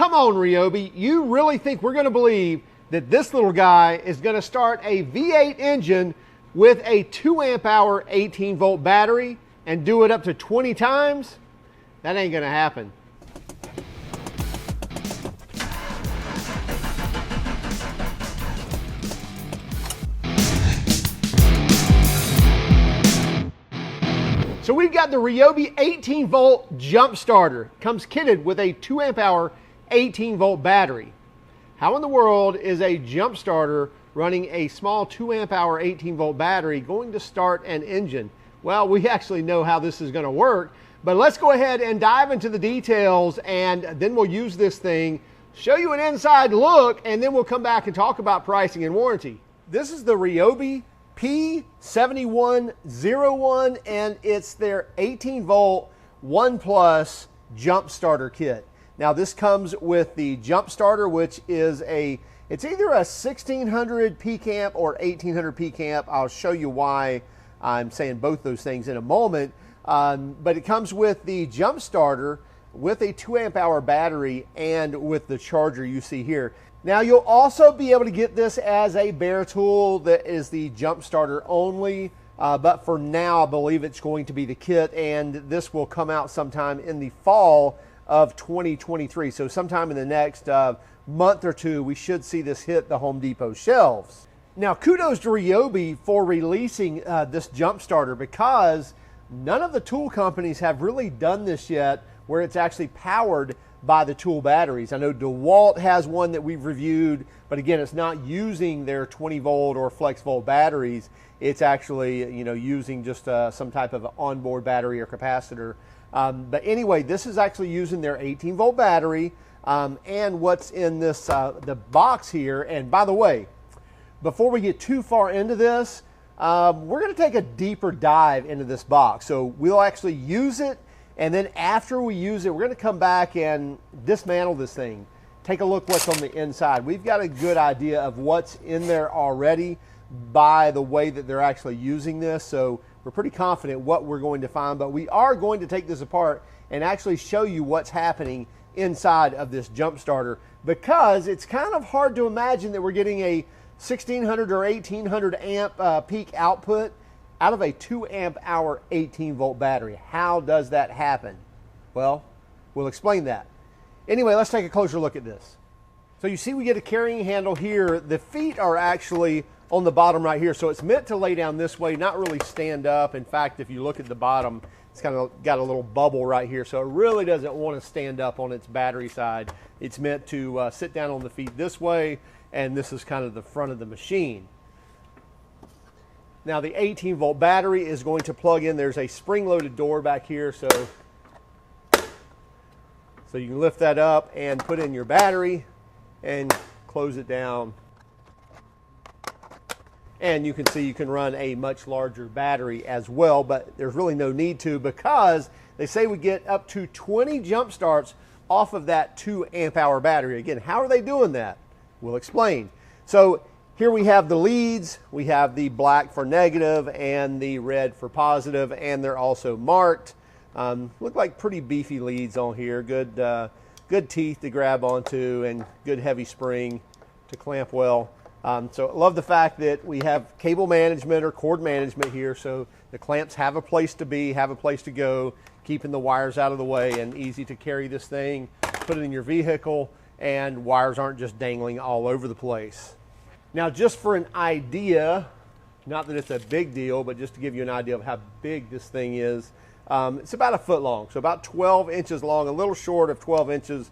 Come on, RYOBI, you really think we're going to believe that this little guy is going to start a V8 engine with a 2 amp hour 18 volt battery and do it up to 20 times? That ain't going to happen. So we've got the RYOBI 18 volt Jump Starter. Comes kitted with a 2 amp hour 18 volt battery. How in the world is a Jump Starter running a small 2 amp hour 18 volt battery going to start an engine? Well, we actually know how this is going to work, but let's go ahead and dive into the details, and then we'll use this thing, show you an inside look, and then we'll come back and talk about pricing and warranty. This is the RYOBI P7101, and it's their 18 volt 1+ Jump Starter kit. Now this comes with the Jump Starter, which is it's either a 1600 peak amp or 1800 peak amp. I'll show you why I'm saying both those things in a moment. But it comes with the Jump Starter with a 2 amp hour battery and with the charger you see here. Now you'll also be able to get this as a bare tool that is the Jump Starter only. But for now, I believe it's going to be the kit, and this will come out sometime in the fall of 2023. So sometime in the next month or two, we should see this hit the Home Depot shelves. Now, kudos to RYOBI for releasing this Jump Starter, because none of the tool companies have really done this yet where it's actually powered by the tool batteries. I know DeWalt has one that we've reviewed, but again, it's not using their 20 volt or flex volt batteries. It's actually, using just some type of onboard battery or capacitor. But anyway, this is actually using their 18 volt battery, and what's in this the box here. And by the way, before we get too far into this, we're going to take a deeper dive into this box. So we'll actually use it, and then after we use it, we're going to come back and dismantle this thing. Take a look what's on the inside. We've got a good idea of what's in there already by the way that they're actually using this. So we're pretty confident what we're going to find, but we are going to take this apart and actually show you what's happening inside of this Jump Starter, because it's kind of hard to imagine that we're getting a 1600 or 1800 amp peak output out of a 2 amp hour 18 volt battery. How does that happen? Well, we'll explain that. Anyway, let's take a closer look at this. So you see we get a carrying handle here. The feet are actually on the bottom right here, so it's meant to lay down this way, not really stand up. In fact, if you look at the bottom, it's kind of got a little bubble right here, so it really doesn't want to stand up on its battery side. It's meant to sit down on the feet this way, and this is kind of the front of the machine. Now the 18 volt battery is going to plug in. There's a spring-loaded door back here, so you can lift that up and put in your battery and close it down. And you can see you can run a much larger battery as well, but there's really no need to, because they say we get up to 20 jump starts off of that 2 amp hour battery. Again, how are they doing that? We'll explain. So here we have the leads. We have the black for negative and the red for positive, and they're also marked. Look like pretty beefy leads on here. Good teeth to grab onto and good heavy spring to clamp well. So I love the fact that we have cable management or cord management here, so the clamps have a place to be, have a place to go, keeping the wires out of the way, and easy to carry this thing, put it in your vehicle, and wires aren't just dangling all over the place. Now, just for an idea, not that it's a big deal, but just to give you an idea of how big this thing is, it's about 1 foot long, so about 12 inches long, a little short of 12 inches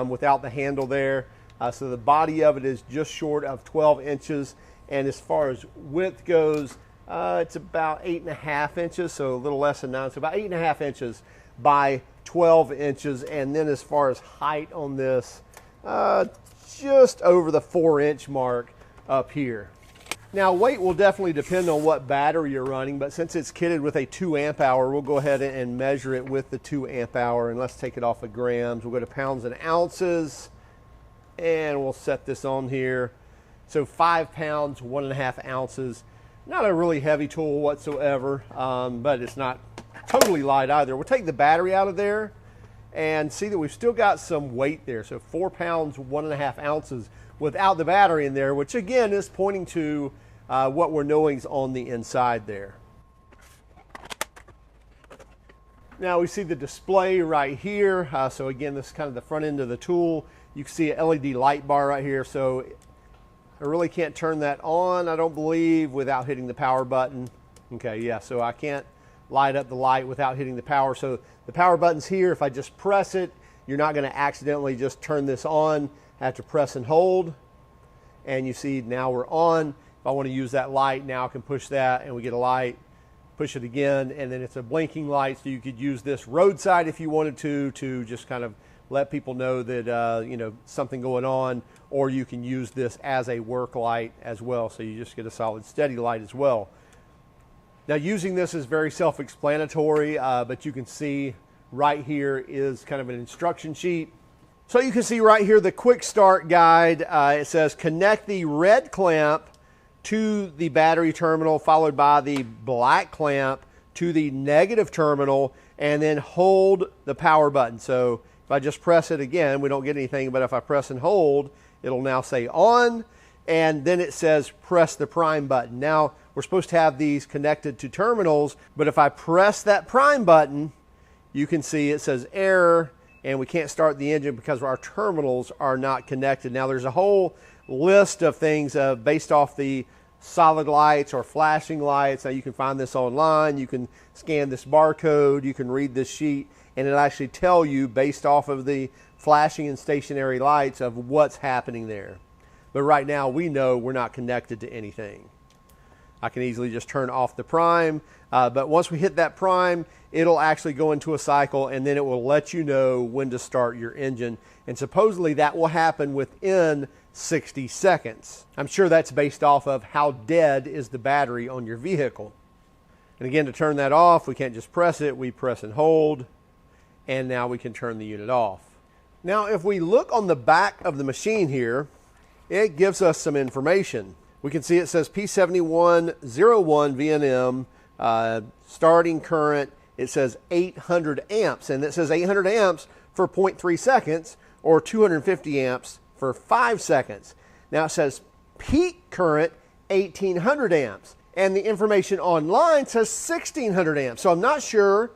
without the handle there. So the body of it is just short of 12 inches. And as far as width goes, it's about 8.5 inches, so a little less than 9, so about 8.5 inches by 12 inches. And then as far as height on this, just over the 4-inch mark up here. Now, weight will definitely depend on what battery you're running, but since it's kitted with a 2 amp hour, we'll go ahead and measure it with the 2 amp hour, and let's take it off of grams. We'll go to pounds and ounces, and we'll set this on here. So 5 pounds, 1.5 ounces. Not a really heavy tool whatsoever, but it's not totally light either. We'll take the battery out of there, and see that we've still got some weight there. So 4 pounds, 1.5 ounces without the battery in there, which again is pointing to what we're knowing is on the inside there. Now we see the display right here. So again, this is kind of the front end of the tool. You can see an LED light bar right here. So I really can't turn that on, I don't believe, without hitting the power button. Okay, yeah, so I can't light up the light without hitting the power. So the power button's here. If I just press it, you're not going to accidentally just turn this on. I have to press and hold. And you see now we're on. If I want to use that light, now I can push that and we get a light. Push it again, and then it's a blinking light, so you could use this roadside if you wanted to just kind of let people know that you know, something going on, or you can use this as a work light as well, so you just get a solid steady light as well. Now using this is very self-explanatory, but you can see right here is kind of an instruction sheet. So you can see right here the quick start guide. It says connect the red clamp to the battery terminal, followed by the black clamp to the negative terminal, and then hold the power button. So if I just press it again, we don't get anything, but if I press and hold, it'll now say on, and then it says press the prime button. Now we're supposed to have these connected to terminals, but if I press that prime button, you can see it says error, and we can't start the engine because our terminals are not connected. Now there's a whole list of things based off the solid lights or flashing lights. Now you can find this online, you can scan this barcode, you can read this sheet, and it'll actually tell you based off of the flashing and stationary lights of what's happening there. But right now we know we're not connected to anything. I can easily just turn off the prime, but once we hit that prime, it'll actually go into a cycle, and then it will let you know when to start your engine, and supposedly that will happen within 60 seconds. I'm sure that's based off of how dead is the battery on your vehicle. And again, to turn that off, we can't just press it, we press and hold, and now we can turn the unit off. Now if we look on the back of the machine here, it gives us some information. We can see it says P7101 VNM, starting current, it says 800 amps, and it says 800 amps for 0.3 seconds, or 250 amps for 5 seconds. Now it says peak current 1800 amps, and the information online says 1600 amps. So I'm not sure,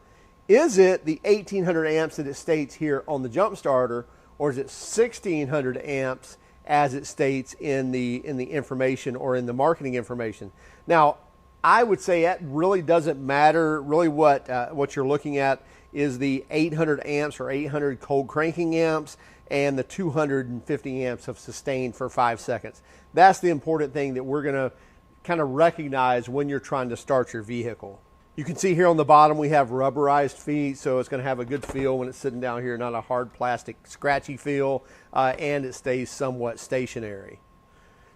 is it the 1800 amps that it states here on the Jump Starter, or is it 1600 amps as it states in the information or in the marketing information? Now I would say that really doesn't matter. Really what you're looking at is the 800 amps or 800 cold cranking amps and the 250 amps of sustained for 5 seconds. That's the important thing that we're going to kind of recognize when you're trying to start your vehicle. You can see here on the bottom we have rubberized feet, so it's going to have a good feel when it's sitting down here, not a hard plastic scratchy feel, and it stays somewhat stationary.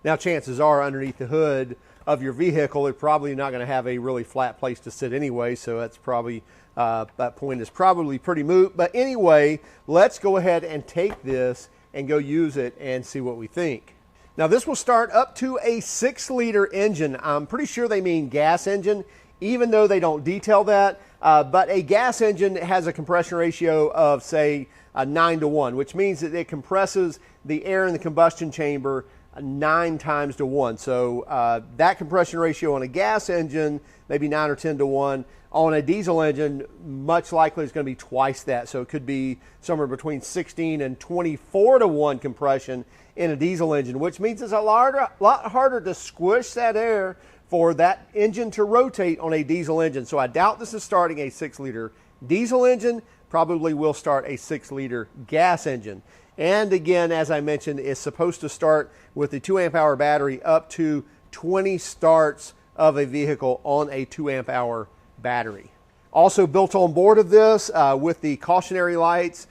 Now chances are underneath the hood of your vehicle, it's probably not going to have a really flat place to sit anyway, so that's probably that point is probably pretty moot. But anyway, let's go ahead and take this and go use it and see what we think. Now this will start up to a 6-liter engine. I'm pretty sure they mean gas engine, even though they don't detail that. But a gas engine has a compression ratio of, say, 9-to-1, which means that it compresses the air in the combustion chamber 9 times to 1. So that compression ratio on a gas engine, maybe 9 or 10 to 1. On a diesel engine, much likely it's going to be twice that. So it could be somewhere between 16 and 24 to 1 compression in a diesel engine, which means it's a lot harder to squish that air for that engine to rotate on a diesel engine. So I doubt this is starting a 6-liter diesel engine. Probably will start a 6-liter gas engine. And again, as I mentioned, it's supposed to start with a 2 amp hour battery up to 20 starts of a vehicle on a 2 amp hour battery. Also built on board of this with the cautionary lights,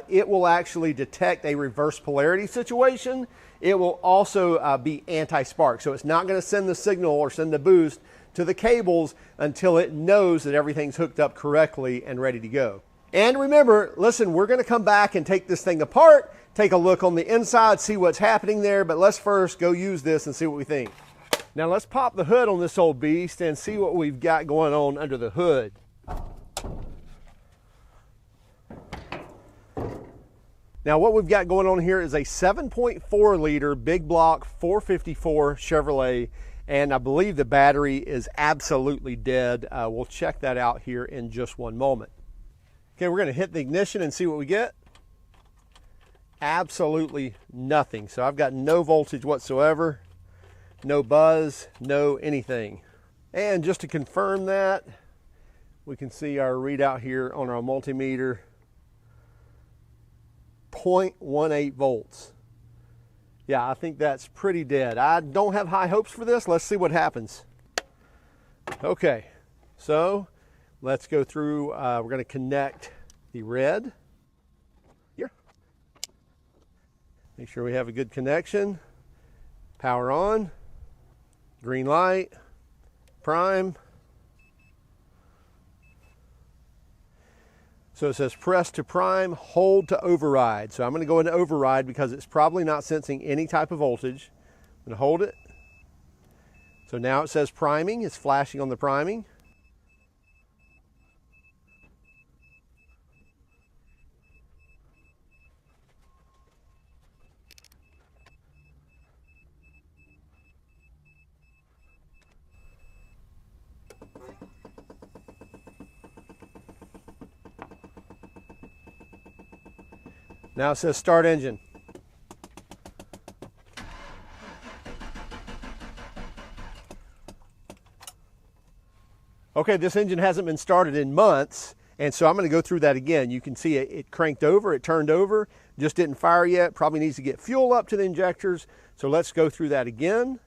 it will actually detect a reverse polarity situation. It will also be anti-spark. So it's not going to send the signal or send the boost to the cables until it knows that everything's hooked up correctly and ready to go. And remember, listen, we're going to come back and take this thing apart, take a look on the inside, see what's happening there, but let's first go use this and see what we think. Now let's pop the hood on this old beast and see what we've got going on under the hood. Now what we've got going on here is a 7.4 liter big block 454 Chevrolet, and I believe the battery is absolutely dead. We'll check that out here in just one moment. Okay, we're going to hit the ignition and see what we get. Absolutely nothing. So I've got no voltage whatsoever, no buzz, no anything. And just to confirm that, we can see our readout here on our multimeter. 0.18 volts. Yeah, I think that's pretty dead. I don't have high hopes for this. Let's see what happens. Okay, so let's go through. We're going to connect the red here. Make sure we have a good connection. Power on. Green light. Prime. So it says press to prime, hold to override. So I'm going to go into override because it's probably not sensing any type of voltage. I'm going to hold it. So now it says priming. It's flashing on the priming. Now it says start engine. Okay, this engine hasn't been started in months, and so I'm going to go through that again. You can see it cranked over, it turned over, just didn't fire yet. Probably needs to get fuel up to the injectors. So let's go through that again.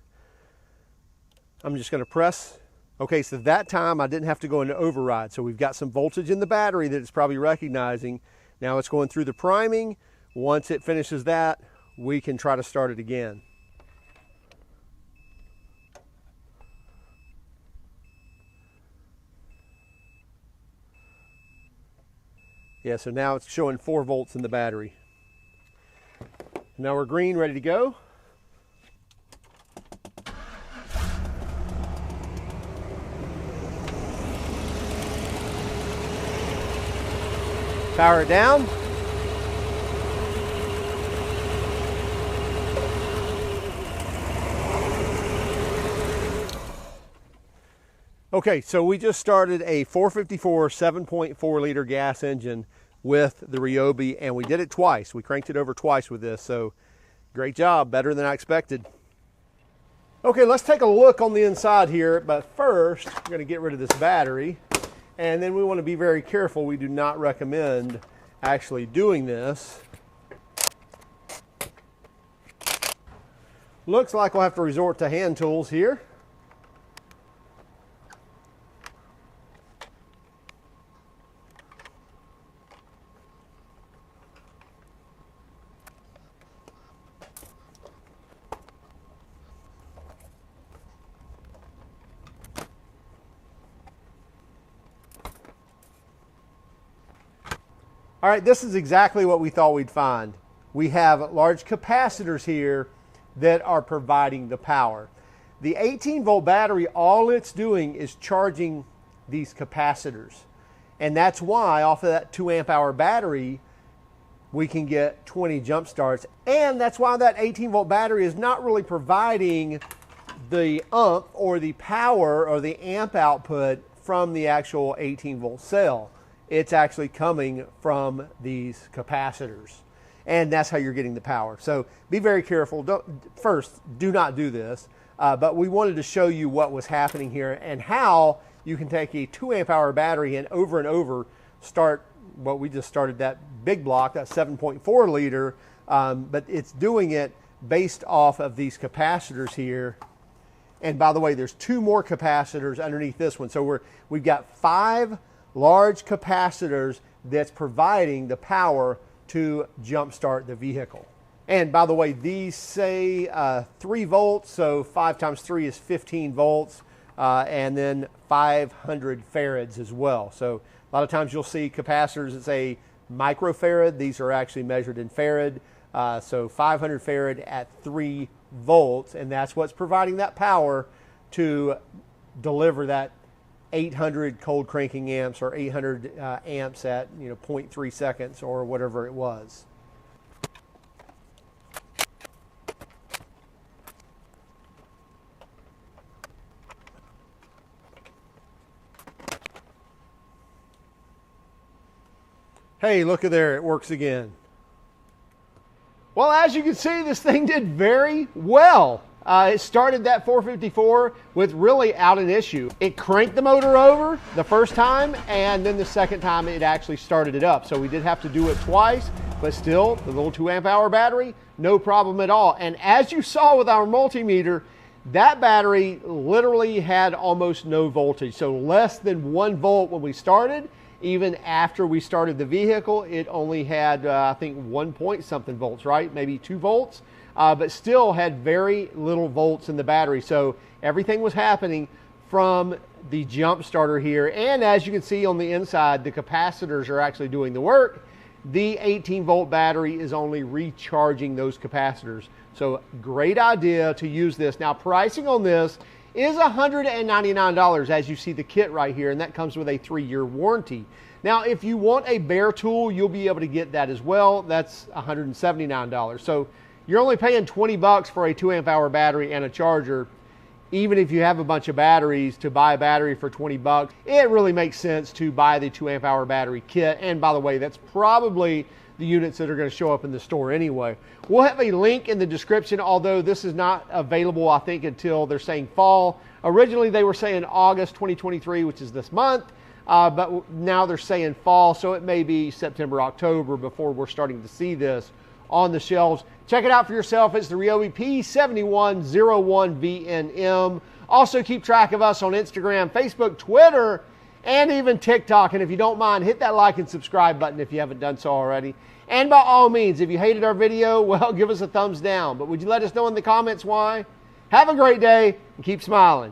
I'm just going to press. Okay, so that time I didn't have to go into override. So we've got some voltage in the battery that it's probably recognizing. Now it's going through the priming. Once it finishes that, we can try to start it again. Yeah, so now it's showing 4 volts in the battery. Now we're green, ready to go. Power it down. Okay, so we just started a 454 7.4 liter gas engine with the RYOBI, and we did it twice. We cranked it over twice with this, so great job, better than I expected. Okay, let's take a look on the inside here, but first we're going to get rid of this battery, and then we want to be very careful. We do not recommend actually doing this. Looks like we'll have to resort to hand tools here. All right, this is exactly what we thought we'd find. We have large capacitors here that are providing the power. The 18-volt battery, all it's doing is charging these capacitors. And that's why off of that 2 amp hour battery, we can get 20 jump starts. And that's why that 18-volt battery is not really providing the ump or the power or the amp output from the actual 18-volt cell. It's actually coming from these capacitors. And that's how you're getting the power. So be very careful. First, do not do this. But we wanted to show you what was happening here and how you can take a 2 amp hour battery and over start what we just started, that big block, that 7.4 liter. But it's doing it based off of these capacitors here. And by the way, there's 2 more capacitors underneath this one. So we've got 5 large capacitors that's providing the power to jumpstart the vehicle. And by the way, these say 3 volts, so 5 times 3 is 15 volts, and then 500 farads as well. So a lot of times you'll see capacitors that say microfarad. These are actually measured in farad. So 500 farad at 3 volts, and that's what's providing that power to deliver that 800 cold cranking amps or 800 amps at 0.3 seconds or whatever it was. Hey, look at there, it works again. Well, as you can see, this thing did very well. It started that 454 with really out an issue. It cranked the motor over the first time, and then the second time it actually started it up. So we did have to do it twice, but still, the little 2 amp hour battery, no problem at all. And as you saw with our multimeter, that battery literally had almost no voltage. So less than 1 volt when we started. Even after we started the vehicle, it only had, I think, 1 point something volts, right? Maybe 2 volts, but still had very little volts in the battery. So everything was happening from the jump starter here. And as you can see on the inside, the capacitors are actually doing the work. The 18-volt battery is only recharging those capacitors. So great idea to use this. Now, pricing on this is $199, as you see the kit right here, and that comes with a 3-year warranty. Now, if you want a bare tool, you'll be able to get that as well. That's $179. So you're only paying 20 bucks for a 2 amp hour battery and a charger. Even if you have a bunch of batteries, to buy a battery for 20 bucks, it really makes sense to buy the 2 amp hour battery kit. And by the way, that's probably the units that are going to show up in the store anyway. We'll have a link in the description, although this is not available, I think, until they're saying fall. Originally, they were saying August 2023, which is this month, but now they're saying fall, so it may be September, October before we're starting to see this on the shelves. Check it out for yourself. It's the RYOBI P7101 VNM. Also, keep track of us on Instagram, Facebook, Twitter, and even TikTok. And if you don't mind, hit that like and subscribe button if you haven't done so already. And by all means, if you hated our video, well, give us a thumbs down. But would you let us know in the comments why? Have a great day and keep smiling.